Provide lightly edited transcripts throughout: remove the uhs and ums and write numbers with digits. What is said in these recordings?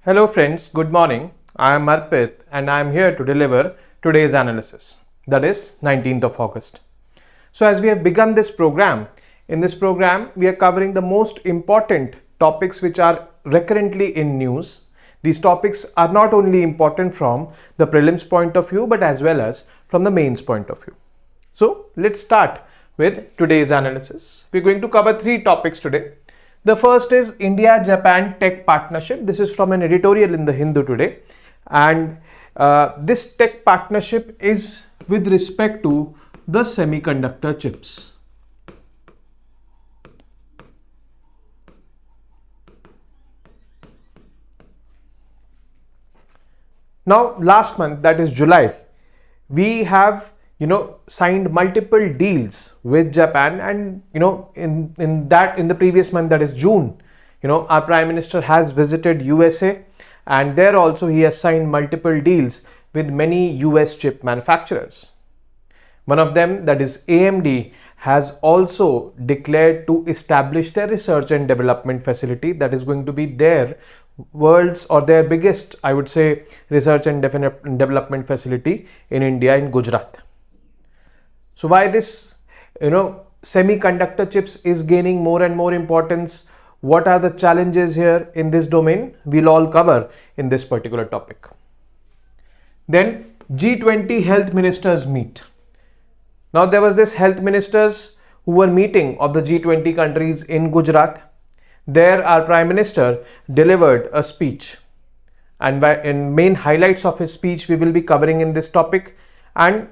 Hello friends, good morning. I am Arpit and I am here to deliver today's analysis, that is 19th of August. So as we have begun this program, in this program we are covering the most important topics which are recurrently in news. These topics are not only important from the prelims point of view but as well as from the mains point of view. So let's start with today's analysis. We're going to cover three topics today. The first is India-Japan Tech Partnership. This is from an editorial in the Hindu today. And this tech partnership is with respect to the semiconductor chips. Now, last month, that is July, we have signed multiple deals with Japan, and in the previous month, that is June, our Prime Minister has visited USA, and there also he has signed multiple deals with many US chip manufacturers. One of them, that is AMD, has also declared to establish their research and development facility that is going to be their world's or their biggest, I would say, research and development facility in India, in Gujarat. So why this semiconductor chips is gaining more and more importance? What are the challenges here in this domain? We'll all cover in this particular topic. Then G20 health ministers meet. Now there was this health ministers who were meeting of the G20 countries in Gujarat. There our Prime Minister delivered a speech, and in main highlights of his speech we will be covering in this topic. And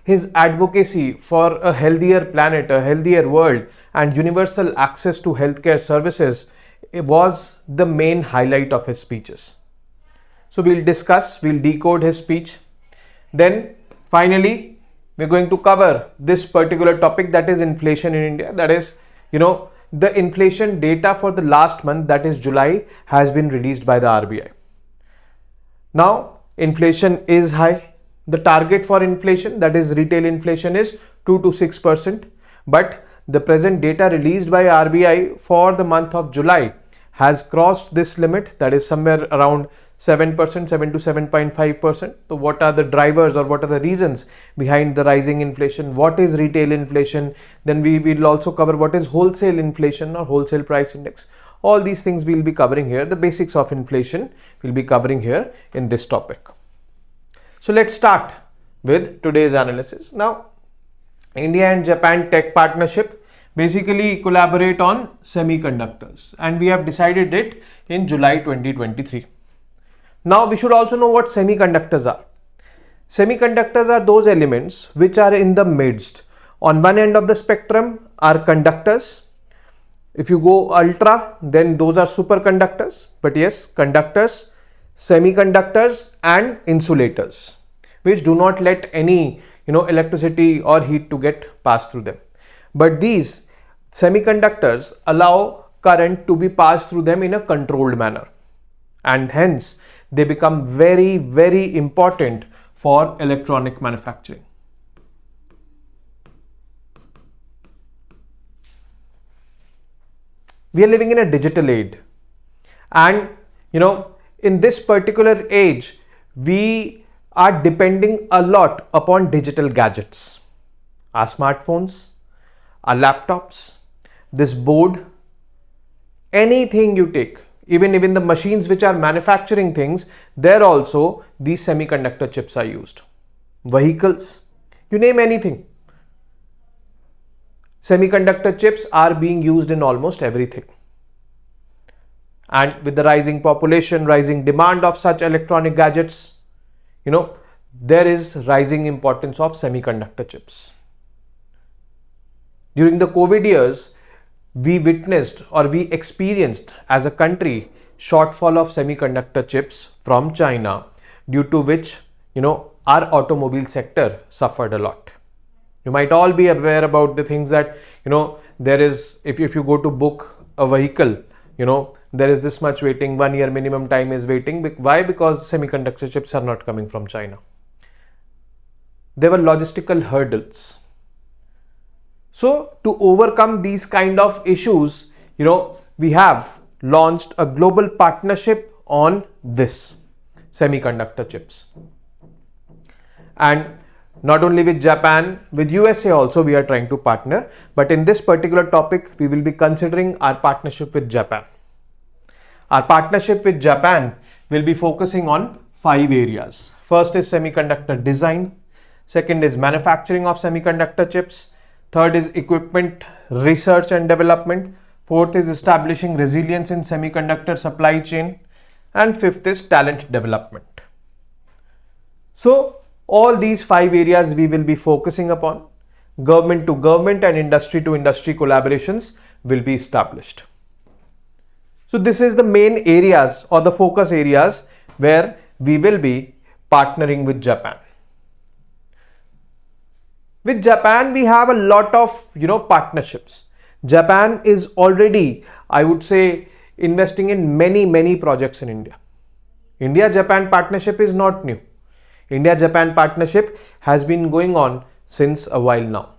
his advocacy for a healthier planet, a healthier world and universal access to healthcare services was the main highlight of his speeches. So we'll decode his speech. Then finally we're going to cover this particular topic, that is inflation in India. That is, the inflation data for the last month, that is July, has been released by the RBI. Now inflation is high. The target for inflation, that is retail inflation, is 2 to 6%. But the present data released by RBI for the month of July has crossed this limit, that is somewhere around 7%, 7 to 7.5%. So what are the drivers or what are the reasons behind the rising inflation? What is retail inflation? Then we will also cover what is wholesale inflation or wholesale price index. All these things we'll be covering here. The basics of inflation we'll be covering here in this topic. So let's start with today's analysis. Now, India and Japan Tech Partnership basically collaborate on semiconductors, and we have decided it in July 2023. Now we should also know what semiconductors are. Semiconductors are those elements which are in the midst. On one end of the spectrum are conductors. If you go ultra, then those are superconductors. But yes, conductors, semiconductors and insulators, which do not let any electricity or heat to get passed through them. But these semiconductors allow current to be passed through them in a controlled manner, and hence they become very, very important for electronic manufacturing. We are living in a digital age, and in this particular age we are depending a lot upon digital gadgets, our smartphones, our laptops, this board, anything you take, even the machines which are manufacturing things, there also these semiconductor chips are used. Vehicles, you name anything, semiconductor chips are being used in almost everything. And with the rising population, rising demand of such electronic gadgets, there is rising importance of semiconductor chips. During the COVID years, we witnessed or we experienced as a country shortfall of semiconductor chips from China, due to which our automobile sector suffered a lot. You might all be aware about the things that there is, if you go to book a vehicle, there is this much waiting, 1 year minimum time is waiting. Why? Because semiconductor chips are not coming from China. There were logistical hurdles. So to overcome these kind of issues, we have launched a global partnership on this semiconductor chips. And not only with Japan, with USA also we are trying to partner, but in this particular topic we will be considering our partnership with Japan. Our partnership with Japan will be focusing on 5 areas. First is semiconductor design, second is manufacturing of semiconductor chips, third is equipment research and development, fourth is establishing resilience in semiconductor supply chain, and fifth is talent development. So all these 5 areas we will be focusing upon. Government to government and industry to industry collaborations will be established. So this is the main areas or the focus areas where we will be partnering with Japan. With Japan we have a lot of partnerships. Japan is already, I would say, investing in many projects in India. India-Japan partnership is not new. India-Japan partnership has been going on since a while now.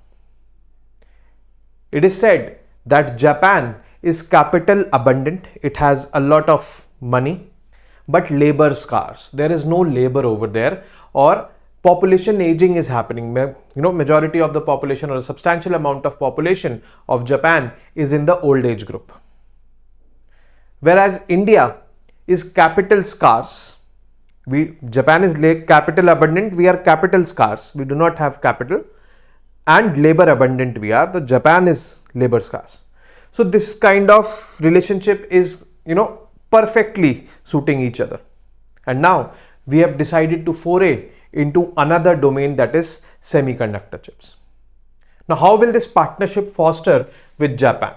It is said that Japan is capital abundant. It has a lot of money, but labor scarce. There is no labor over there, or population aging is happening. Majority of the population or a substantial amount of population of Japan is in the old age group. Whereas India is capital scarce. Japan is capital abundant, we are capital scarce, we do not have capital, and labor abundant we are, so Japan is labor scarce. So this kind of relationship is perfectly suiting each other, and now we have decided to foray into another domain, that is semiconductor chips. Now how will this partnership foster with Japan?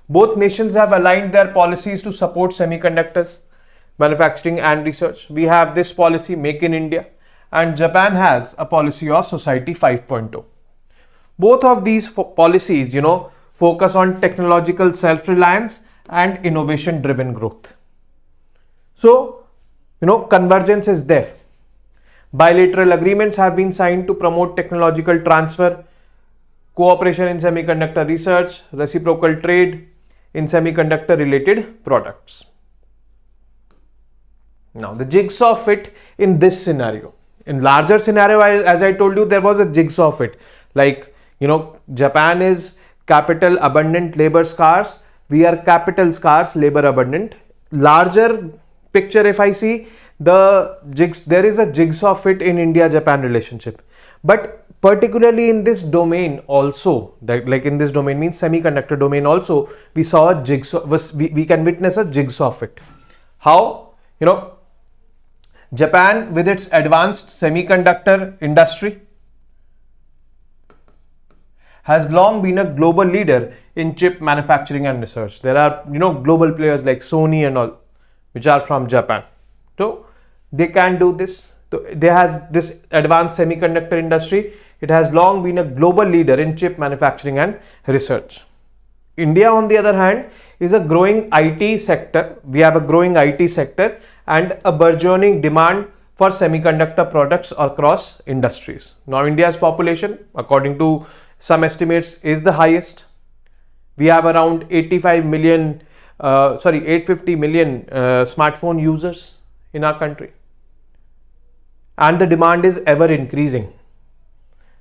Both nations have aligned their policies to support semiconductors manufacturing and research. We have this policy, Make in India, and Japan has a policy of Society 5.0. Both of these policies, focus on technological self-reliance and innovation-driven growth. So, convergence is there. Bilateral agreements have been signed to promote technological transfer, cooperation in semiconductor research, reciprocal trade in semiconductor-related products. Now the jigsaw fit in this scenario. In larger scenario, as I told you, there was a jigsaw fit. Like, Japan is capital abundant, labor scarce. We are capital scarce, labor abundant. Larger picture, if I see, there is a jigsaw fit in India-Japan relationship. But particularly in this domain also, like in this domain means semiconductor domain also, we saw a jigsaw, we can witness a jigsaw fit. How? Japan, with its advanced semiconductor industry, has long been a global leader in chip manufacturing and research. There are global players like Sony and all, which are from Japan. So they can do this. So they have this advanced semiconductor industry. It has long been a global leader in chip manufacturing and research. India, on the other hand, is a growing IT sector. We have a growing IT sector and a burgeoning demand for semiconductor products across industries. Now India's population, according to some estimates, is the highest. We have around 850 million smartphone users in our country, and the demand is ever increasing.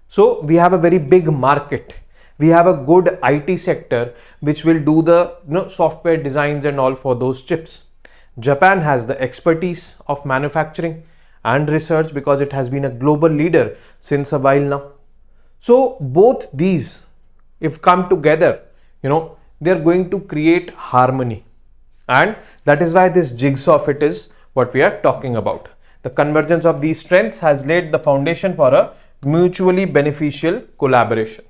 So we have a very big market. We have a good IT sector which will do the software designs and all for those chips. Japan has the expertise of manufacturing and research because it has been a global leader since a while now. So both these, if come together, they are going to create harmony, and that is why this jigsaw fit is what we are talking about. The convergence of these strengths has laid the foundation for a mutually beneficial collaboration.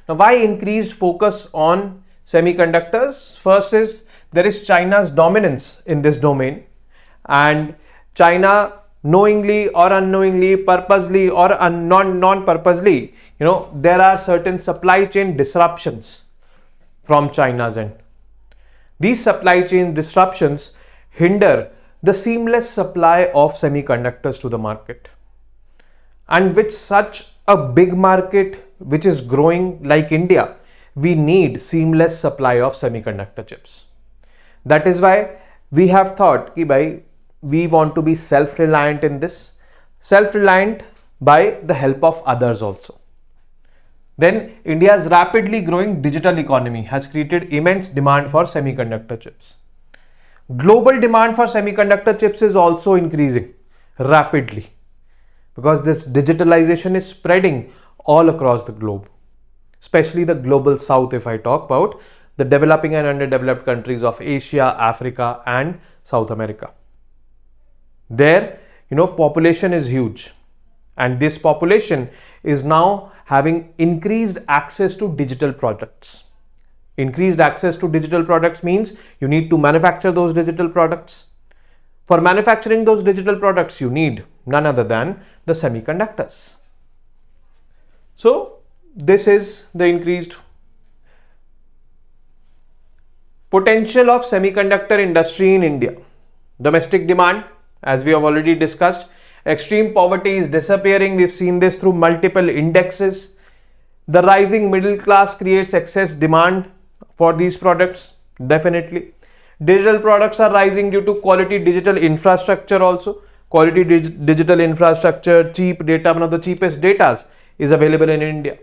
Now, why increased focus on semiconductors? First is there is China's dominance in this domain, and China, knowingly or unknowingly, purposely or non-purposely, there are certain supply chain disruptions from China's end. These supply chain disruptions hinder the seamless supply of semiconductors to the market. And with such a big market which is growing like India, we need seamless supply of semiconductor chips. That is why we have thought कि भाई we want to be self-reliant in this, self-reliant by the help of others also. Then India's rapidly growing digital economy has created immense demand for semiconductor chips. Global demand for semiconductor chips is also increasing rapidly because this digitalization is spreading all across the globe, especially the global south. If I talk about the developing and underdeveloped countries of Asia, Africa and South America, there population is huge, and this population is now having increased access to digital products. Increased access to digital products means you need to manufacture those digital products. For manufacturing those digital products, you need none other than the semiconductors. So this is the increased potential of semiconductor industry in India. Domestic demand, as we have already discussed, extreme poverty is disappearing. We've seen this through multiple indexes. The rising middle class creates excess demand for these products. Definitely. Digital products are rising due to quality digital infrastructure also. Quality digital infrastructure, cheap data, one of the cheapest data is available in India.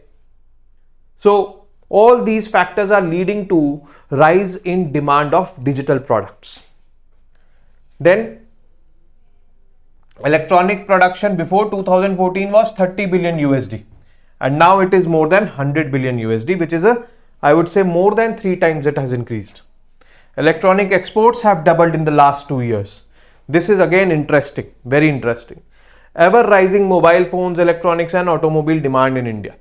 So all these factors are leading to rise in demand of digital products. Then electronic production before 2014 was 30 billion USD and now it is more than 100 billion USD, which is I would say more than 3 times it has increased. Electronic exports have doubled in the last 2 years. This is again interesting, very interesting. Ever rising mobile phones, electronics and automobile demand in India.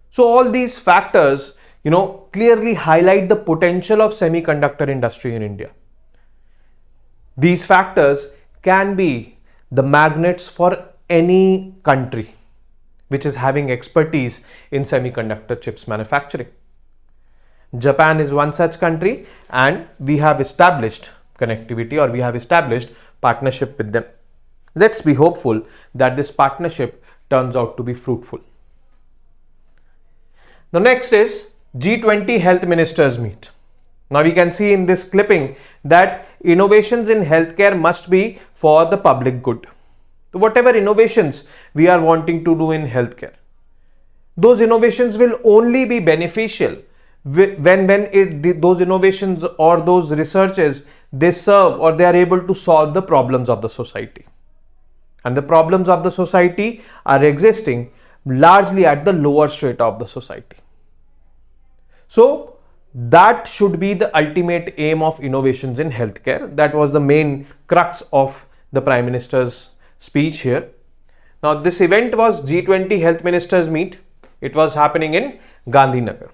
So all these factors, clearly highlight the potential of semiconductor industry in India. These factors can be the magnets for any country which is having expertise in semiconductor chips manufacturing. Japan is one such country and we have established connectivity, or we have established partnership with them. Let's be hopeful that this partnership turns out to be fruitful. The next is G20 Health Ministers Meet. Now we can see in this clipping that innovations in healthcare must be for the public good. So whatever innovations we are wanting to do in healthcare, those innovations will only be beneficial when those innovations or those researches, they serve or they are able to solve the problems of the society. And the problems of the society are existing largely at the lower strata of the society. So that should be the ultimate aim of innovations in healthcare. That was the main crux of the Prime Minister's speech here. Now this event was G20 Health Ministers Meet. It was happening in Gandhinagar.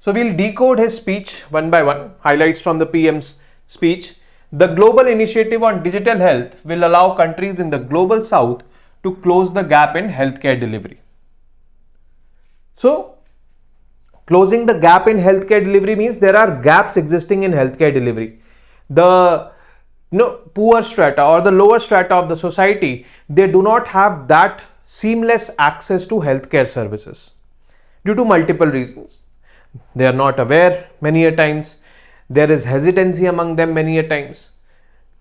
So we'll decode his speech one by one. Highlights from the PM's speech. The global initiative on digital health will allow countries in the global south to close the gap in healthcare delivery. So closing the gap in healthcare delivery means there are gaps existing in healthcare delivery. The poor strata or the lower strata of the society, they do not have that seamless access to healthcare services due to multiple reasons. They are not aware many a times. There is hesitancy among them many a times.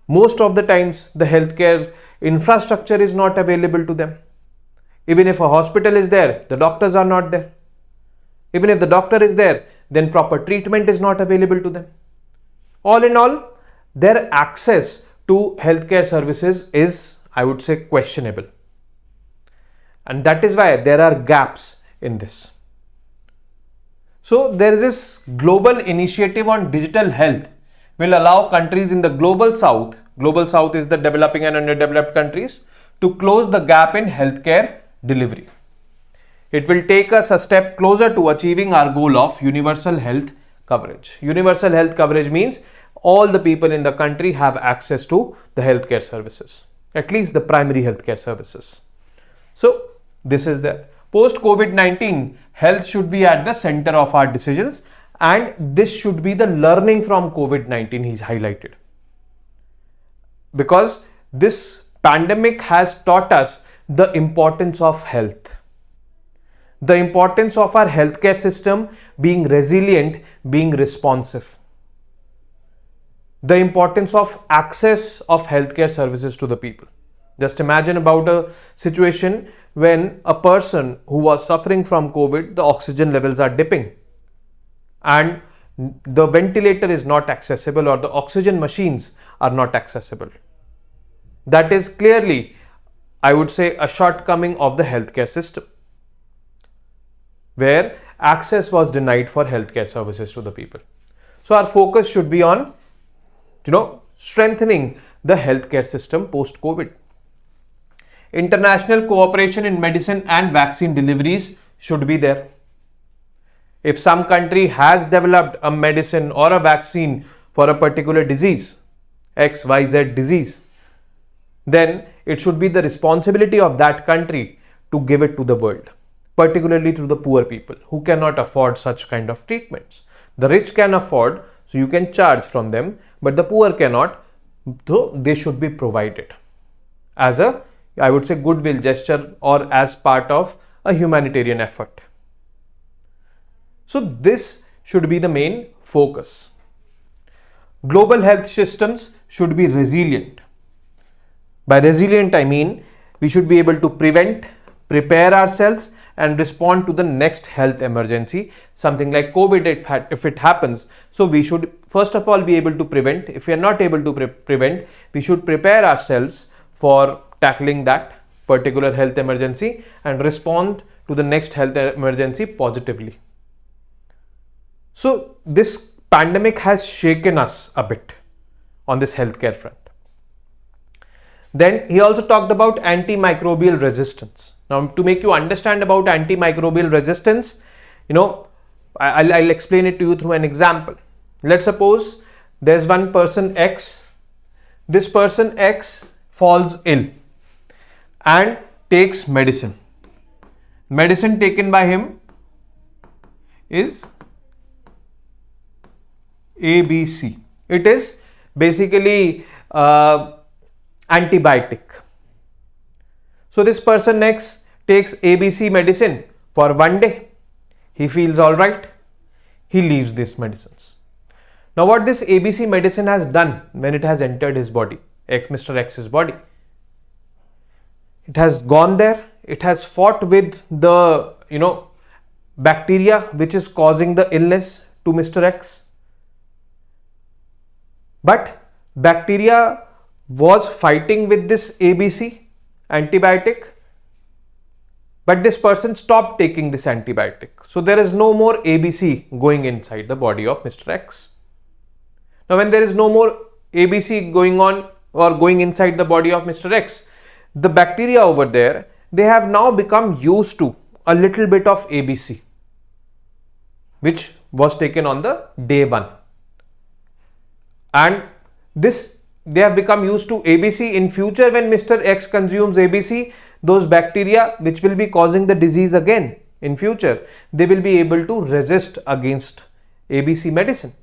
Most of the times the healthcare infrastructure is not available to them. Even if a hospital is there, the doctors are not there. Even if the doctor is there, then proper treatment is not available to them. All in all, their access to healthcare services is, I would say, questionable. And that is why there are gaps in this. So there is this global initiative on digital health will allow countries in the global south is the developing and underdeveloped countries, to close the gap in healthcare delivery. It will take us a step closer to achieving our goal of universal health coverage. Universal health coverage means all the people in the country have access to the healthcare services, at least the primary healthcare services. So this is the post-COVID-19, health should be at the center of our decisions, and this should be the learning from COVID-19 he's highlighted. Because this pandemic has taught us the importance of health. The importance of our healthcare system being resilient, being responsive. The importance of access of healthcare services to the people. Just imagine about a situation when a person who was suffering from COVID, the oxygen levels are dipping and the ventilator is not accessible or the oxygen machines are not accessible. That is clearly, I would say, a shortcoming of the healthcare system, where access was denied for healthcare services to the people. So our focus should be on, strengthening the healthcare system post-COVID. International cooperation in medicine and vaccine deliveries should be there. If some country has developed a medicine or a vaccine for a particular disease, XYZ disease, then it should be the responsibility of that country to give it to the world, particularly to the poor people who cannot afford such kind of treatments. The rich can afford, so you can charge from them, but the poor cannot, so they should be provided as a, I would say, goodwill gesture or as part of a humanitarian effort. So this should be the main focus. Global health systems should be resilient. By resilient, I mean we should be able to prevent, prepare ourselves and respond to the next health emergency, something like COVID if it happens. So we should first of all be able to prevent. If we are not able to prevent, we should prepare ourselves for tackling that particular health emergency and respond to the next health emergency positively. So this pandemic has shaken us a bit on this healthcare front. Then he also talked about antimicrobial resistance. Now, to make you understand about antimicrobial resistance, I'll explain it to you through an example. Let's suppose there's one person X. This person X falls ill and takes medicine. Medicine taken by him is ABC. It is basically antibiotic. So this person X takes ABC medicine for one day. He feels all right. He leaves these medicines. Now what this ABC medicine has done when it has entered his body, Mr. X's body, it has gone there. It has fought with the bacteria which is causing the illness to Mr. X. But bacteria was fighting with this ABC antibiotic, but this person stopped taking this antibiotic. So there is no more ABC going inside the body of Mr. X. Now when there is no more ABC going on or going inside the body of Mr. X, the bacteria over there, they have now become used to a little bit of ABC, which was taken on the day one. And they have become used to ABC. In future, when Mr. X consumes ABC, those bacteria which will be causing the disease again in future, they will be able to resist against ABC medicine.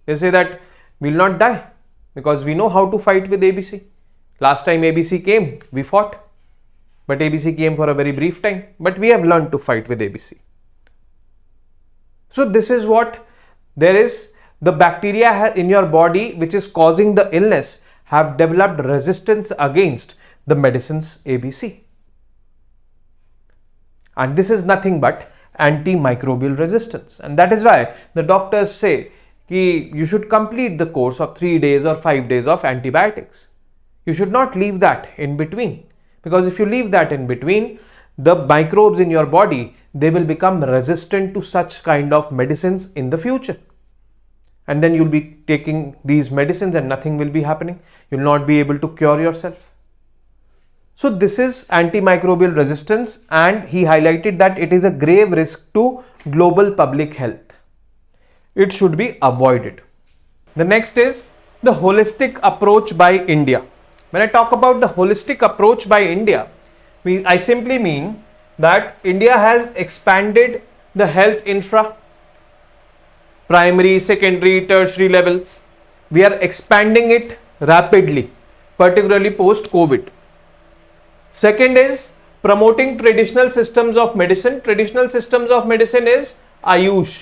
They say that we will not die because we know how to fight with ABC. Last time ABC came, we fought, but ABC came for a very brief time, but we have learned to fight with ABC. So this is what there is. The bacteria in your body which is causing the illness have developed resistance against the medicines ABC. And this is nothing but antimicrobial resistance. And that is why the doctors say you should complete the course of 3 days or 5 days of antibiotics. You should not leave that in between, because if you leave that in between, the microbes in your body, they will become resistant to such kind of medicines in the future. And then you'll be taking these medicines and nothing will be happening. You'll not be able to cure yourself. So this is antimicrobial resistance, and he highlighted that it is a grave risk to global public health. It should be avoided. The next is the holistic approach by India. When I talk about the holistic approach by India, I simply mean that India has expanded the health infra, primary, secondary, tertiary levels. We are expanding it rapidly, particularly post-COVID. Second is promoting traditional systems of medicine. Traditional systems of medicine is Ayush.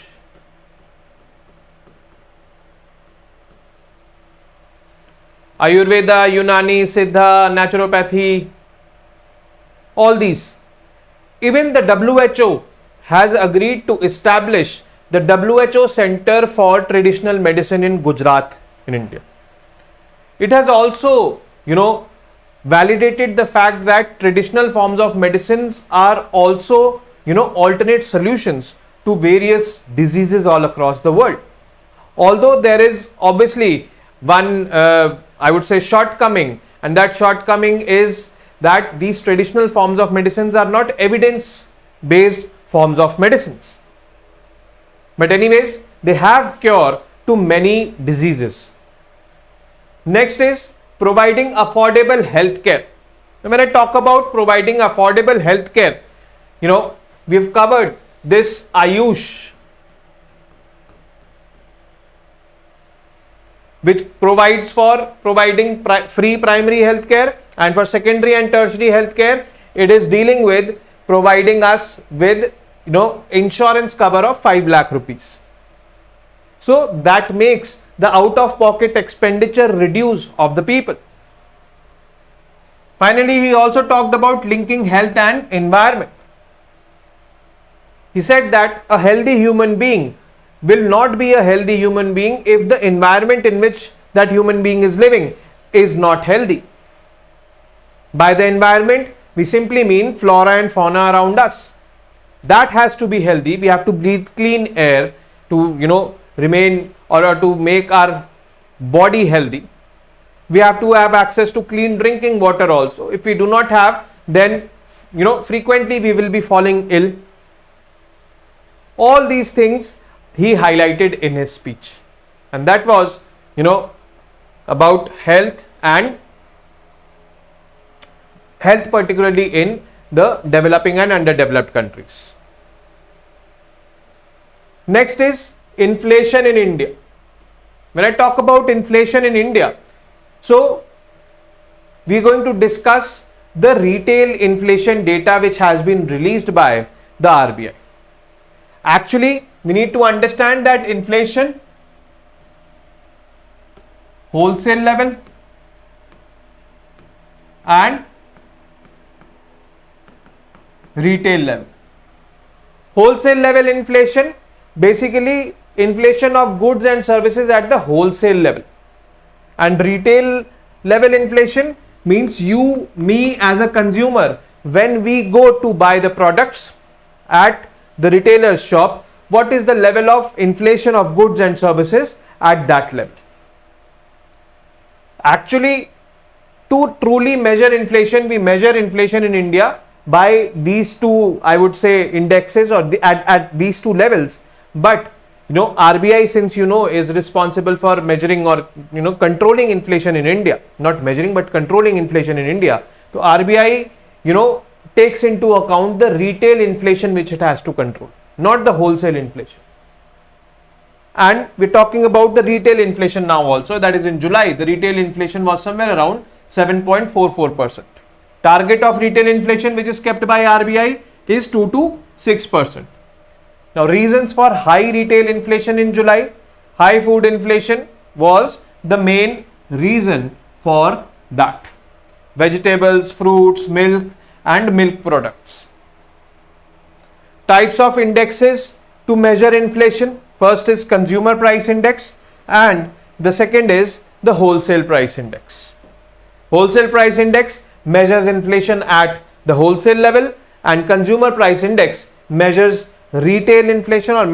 Ayurveda, Unani, Siddha, naturopathy, all these. Even the WHO has agreed to establish the WHO Center for Traditional Medicine in Gujarat in India. It has also, validated the fact that traditional forms of medicines are also, alternate solutions to various diseases all across the world. Although there is obviously one, I would say, shortcoming, and that shortcoming is that these traditional forms of medicines are not evidence-based forms of medicines. But anyways, they have cure to many diseases. Next is providing affordable health care. When I talk about providing affordable health care, we've covered this Ayush, which provides for providing free primary health care, and for secondary and tertiary health care, it is dealing with providing us with insurance cover of 5 lakh rupees. So that makes the out-of-pocket expenditure reduce of the people. Finally, he also talked about linking health and environment. He said that a healthy human being will not be a healthy human being if the environment in which that human being is living is not healthy. By the environment, we simply mean flora and fauna around us. That has to be healthy. We have to breathe clean air to, remain or to make our body healthy. We have to have access to clean drinking water also. If we do not have, then, frequently we will be falling ill. All these things he highlighted in his speech. And that was, about health and health particularly in the developing and underdeveloped countries. Next is inflation in India. When I talk about inflation in India, so we are going to discuss the retail inflation data which has been released by the RBI. Actually, we need to understand that inflation, wholesale level and retail level. Wholesale level inflation, basically inflation of goods and services at the wholesale level, and retail level inflation means you, me as a consumer, when we go to buy the products at the retailer's shop, what is the level of inflation of goods and services at that level. Actually, to truly measure inflation, we measure inflation in India by these two, I would say, indexes, or at these two levels. But RBI, since is responsible for measuring or controlling inflation in India, not measuring but controlling inflation in India. So RBI takes into account the retail inflation which it has to control, not the wholesale inflation. And we're talking about the retail inflation now also, that is in July, the retail inflation was somewhere around 7.44%. Target of retail inflation which is kept by RBI is 2 to 6%. Now, reasons for high retail inflation in July: high food inflation was the main reason for that. Vegetables, fruits, milk and milk products. Types of indexes to measure inflation: first is consumer price index and the second is the wholesale price index. Wholesale price index measures inflation at the wholesale level, and consumer price index measures retail inflation or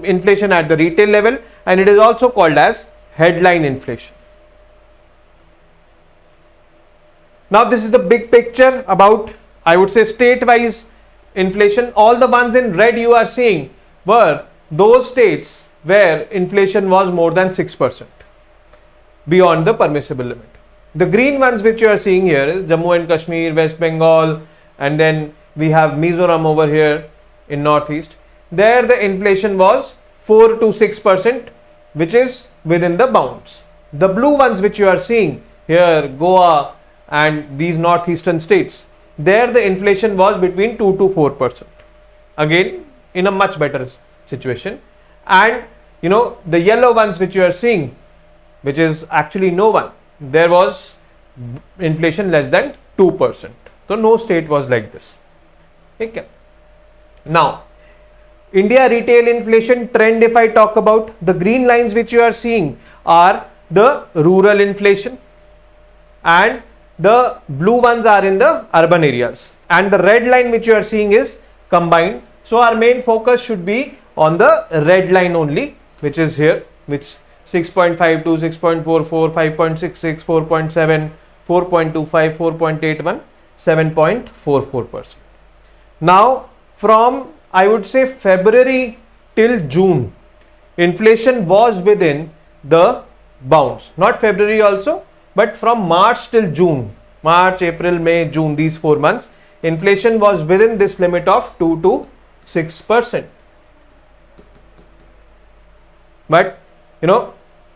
inflation at the retail level, and it is also called as headline inflation. Now this is the big picture about, I would say, state-wise inflation. All the ones in red you are seeing were those states where inflation was more than 6% beyond the permissible limit. The green ones which you are seeing here is Jammu and Kashmir, West Bengal, and then we have Mizoram over here in northeast. There the inflation was 4 to 6%, which is within the bounds. The blue ones which you are seeing here, Goa and these northeastern states, there the inflation was between 2 to 4%. Again, in a much better situation. And the yellow ones which you are seeing, which is actually no one, there was inflation less than 2%. So no state was like this. Okay. Now, India retail inflation trend, if I talk about, the green lines which you are seeing are the rural inflation and the blue ones are in the urban areas, and the red line which you are seeing is combined. So our main focus should be on the red line only, which is here, which 6.52, 6.44, 5.66, 4.7, 4.25, 4.81, 7.44%. Now, from I would say February till June, inflation was within the bounds. Not February also, but from March till June, March, April, May, June, these 4 months, inflation was within this limit of 2 to 6%. But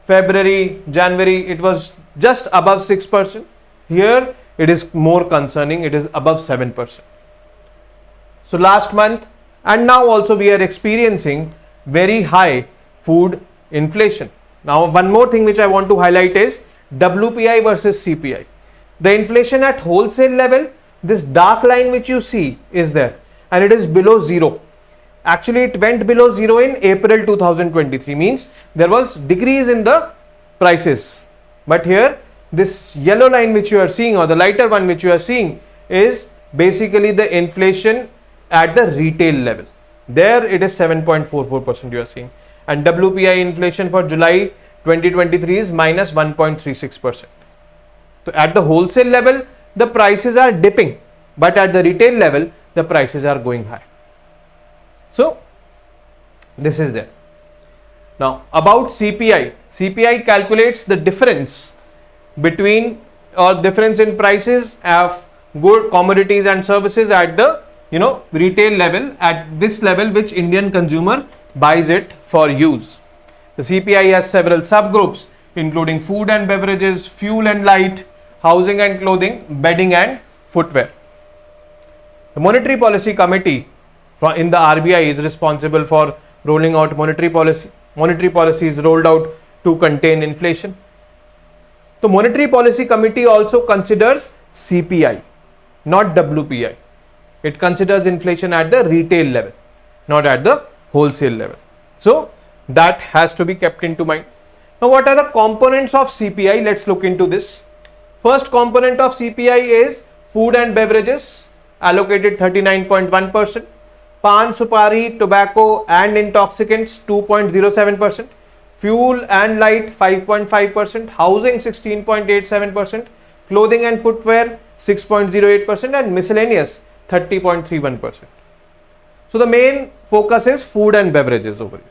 February, January, it was just above 6%. Here it is more concerning, it is above 7%. So last month and now also we are experiencing very high food inflation. Now one more thing which I want to highlight is WPI versus CPI. The inflation at wholesale level, this dark line which you see is there and it is below zero. Actually it went below zero in April 2023, means there was decrease in the prices. But here this yellow line which you are seeing, or the lighter one which you are seeing, is basically the inflation at the retail level. There it is 7.44% you are seeing, and WPI inflation for July 2023 is minus 1.36%. So at the wholesale level the prices are dipping, but at the retail level the prices are going high. So this is there. Now about CPI, CPI calculates the difference between difference in prices of good commodities and services at the retail level, at this level which Indian consumer buys it for use. The CPI has several subgroups including food and beverages, fuel and light, housing and clothing, bedding and footwear. The Monetary Policy Committee in the RBI is responsible for rolling out monetary policy. Monetary policy is rolled out to contain inflation. The Monetary Policy Committee also considers CPI, not WPI. It considers inflation at the retail level, not at the wholesale level. So that has to be kept into mind. Now what are the components of CPI? Let's look into this. First component of CPI is food and beverages, allocated 39.1%. Pan, supari, tobacco and intoxicants 2.07%. Fuel and light 5.5%. Housing 16.87%. Clothing and footwear 6.08%, and miscellaneous 30.31%. So the main focus is food and beverages over here.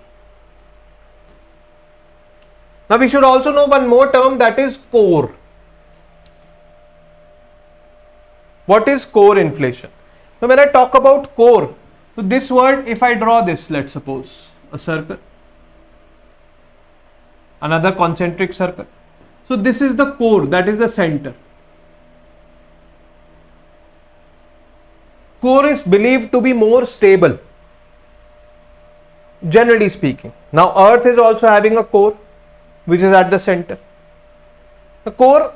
Now we should also know one more term, that is core. What is core inflation? Now when I talk about core, so this word, if I draw this, let's suppose a circle, another concentric circle. So this is the core, that is the center. Core is believed to be more stable, generally speaking. Now Earth is also having a core which is at the center. The core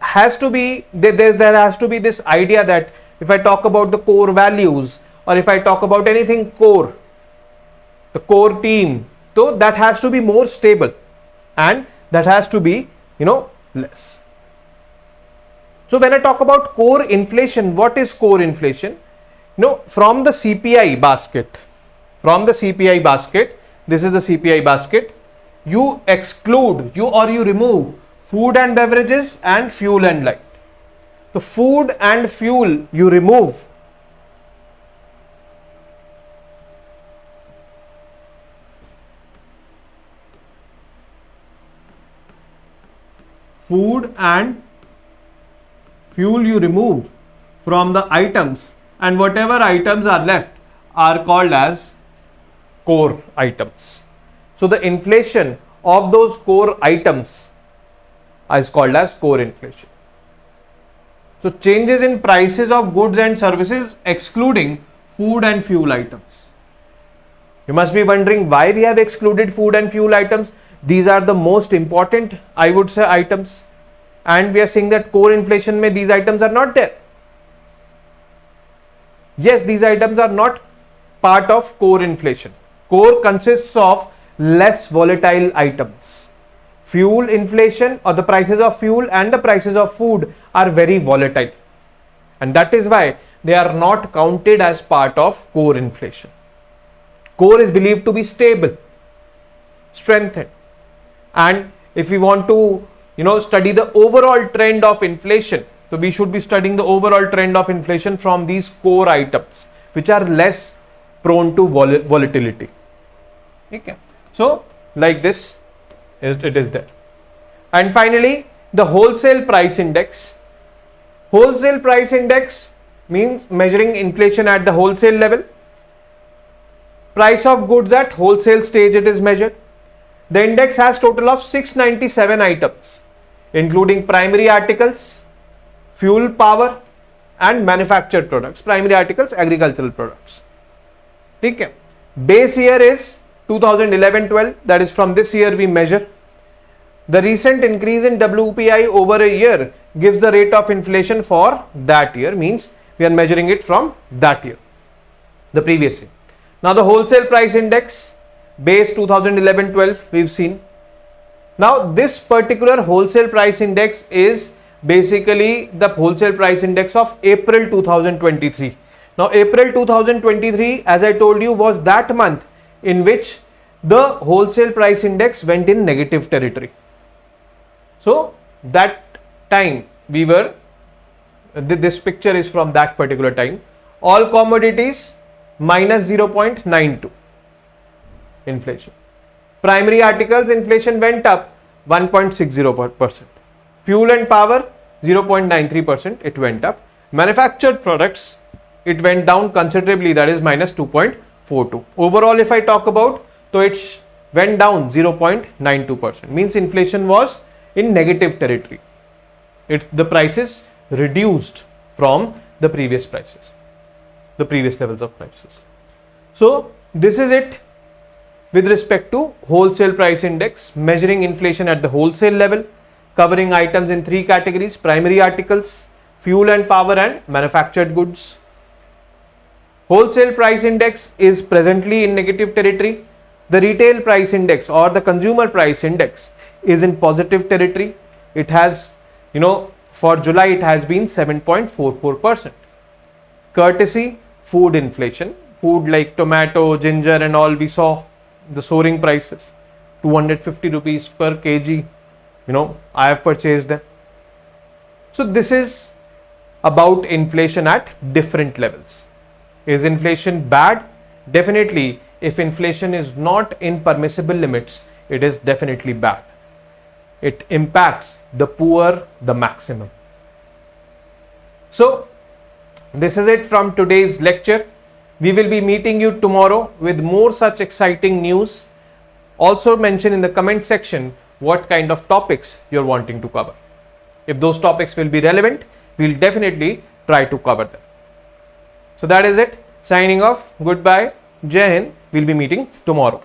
has to be, there has to be this idea that if I talk about the core values, or if I talk about anything core, the core team, so that has to be more stable and that has to be less. So when I talk about core inflation, what is core inflation? From the CPI basket, this is the CPI basket, you exclude, you remove food and beverages and fuel and light. The food and fuel you remove. Food and fuel you remove from the items, and whatever items are left are called as core items. So the inflation of those core items is called as core inflation. So changes in prices of goods and services excluding food and fuel items. You must be wondering why we have excluded food and fuel items. These are the most important, I would say, items. And we are seeing that core inflation mein these items are not there. Yes, these items are not part of core inflation. Core consists of less volatile items. Fuel inflation, or the prices of fuel and the prices of food, are very volatile. And that is why they are not counted as part of core inflation. Core is believed to be stable, strengthened. And if we want to, study the overall trend of inflation, so we should be studying the overall trend of inflation from these core items, which are less prone to volatility. Okay. So, like this, it is there. And finally, the wholesale price index. Wholesale price index means measuring inflation at the wholesale level. Price of goods at wholesale stage, it is measured. The index has total of 697 items, including primary articles, fuel, power, and manufactured products. Primary articles, agricultural products. Okay. Base year is 2011-12, that is from this year we measure. The recent increase in WPI over a year gives the rate of inflation for that year, means we are measuring it from that year, the previous year. Now the wholesale price index, base 2011-12, we've seen. Now this particular wholesale price index is basically the wholesale price index of April 2023. Now April 2023, as I told you, was that month in which the wholesale price index went in negative territory. So that time we were, this picture is from that particular time. All commodities minus 0.92 inflation. Primary articles inflation went up 1.60%. Fuel and power 0.93%, it went up. Manufactured products, it went down considerably, that is minus 2.42. Overall, if I talk about, so it went down 0.92%, means inflation was in negative territory. The prices reduced from the previous prices, the previous levels of prices. So this is it with respect to wholesale price index, measuring inflation at the wholesale level, covering items in three categories: primary articles, fuel and power, and manufactured goods. Wholesale price index is presently in negative territory. The retail price index or the consumer price index is in positive territory. It has, for July it has been 7.44%. Courtesy food inflation, food like tomato, ginger and all, we saw the soaring prices, 250 rupees per kg, I have purchased them. So this is about inflation at different levels. Is inflation bad? Definitely. If inflation is not in permissible limits, it is definitely bad. It impacts the poor the maximum. So this is it from today's lecture. We will be meeting you tomorrow with more such exciting news. Also mention in the comment section what kind of topics you're wanting to cover. If those topics will be relevant, we'll definitely try to cover them. So that is it. Signing off. Goodbye. Jai Hind. We'll be meeting tomorrow.